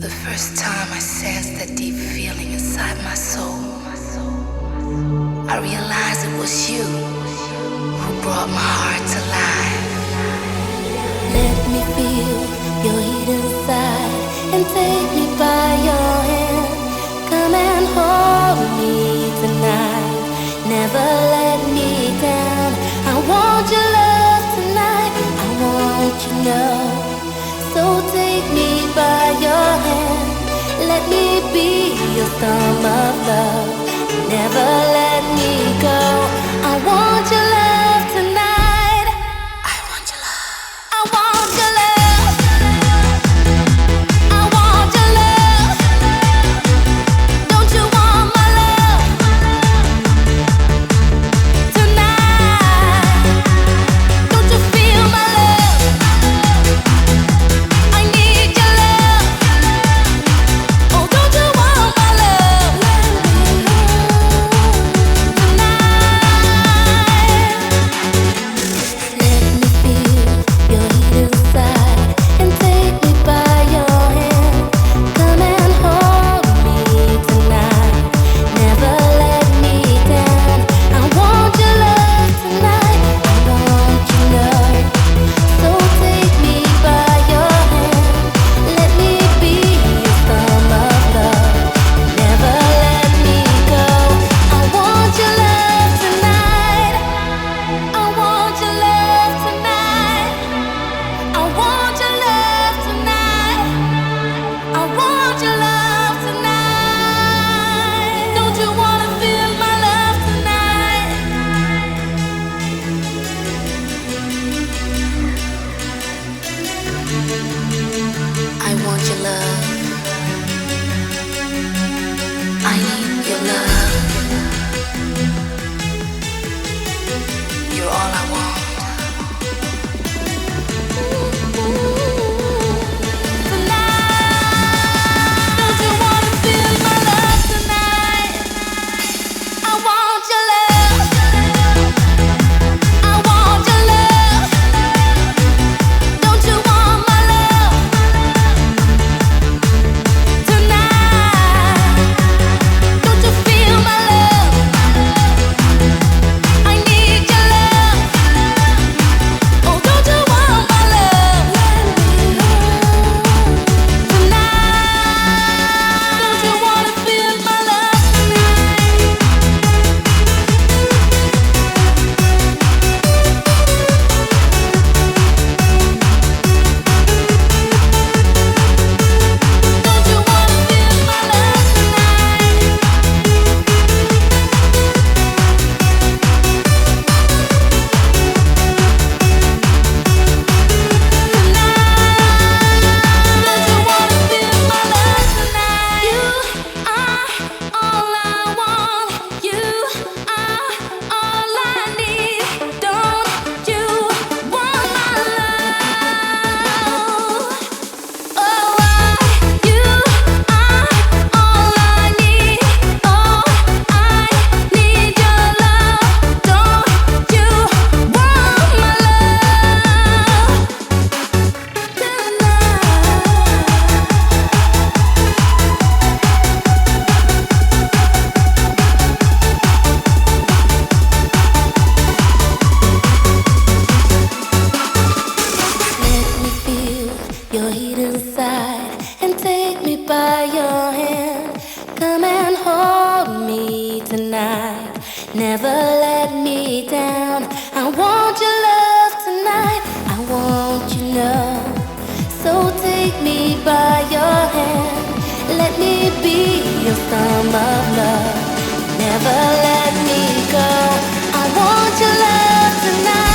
The first time I sensed that deep feeling inside my soul, I realized it was you who brought my heart to life. Let me feel your heat inside and take me by your hand. Come and hold me tonight. Never let me down. I want your love tonight. I want you know. So take me by your hand. Let me be your storm of love. Never let me go. I want your love tonight. I want your love. I want your love. I want your love. Don't you want my love tonight? Don't you feel my love? I need your love. Oh, don't you want my love tonight? Let me feel your heat inside and take me by your hand. Come and hold me tonight. Never let me down. I want your love tonight. I want you know. So take me by your hand. Let me be your storm of love. Never let me go. I want your love tonight. I want your love tonight. I want your love tonight. I want your love tonight. Don't you wanna feel my love tonight? I want your love. I need your love. You're all I want. Tonight, don't you wanna feel my love tonight? I want your love. I want your love. Don't you want my love tonight? Don't you feel my love? I need your love. Oh, don't you want my love tonight? Don't you wanna feel my love tonight? Don't you wanna feel my love tonight? Don't you wanna feel my love tonight? You are all I want. You are all I need. Don't you want my love? Oh, you are all I need. Oh, I need your love. Don't you want my love tonight? Let me feel your heat inside and take me by your hand. Come and hold me tonight. Never let me down. I want your love tonight. I want you know. So take me by your hand. Let me be your storm of love. Never let me go. I want your love tonight.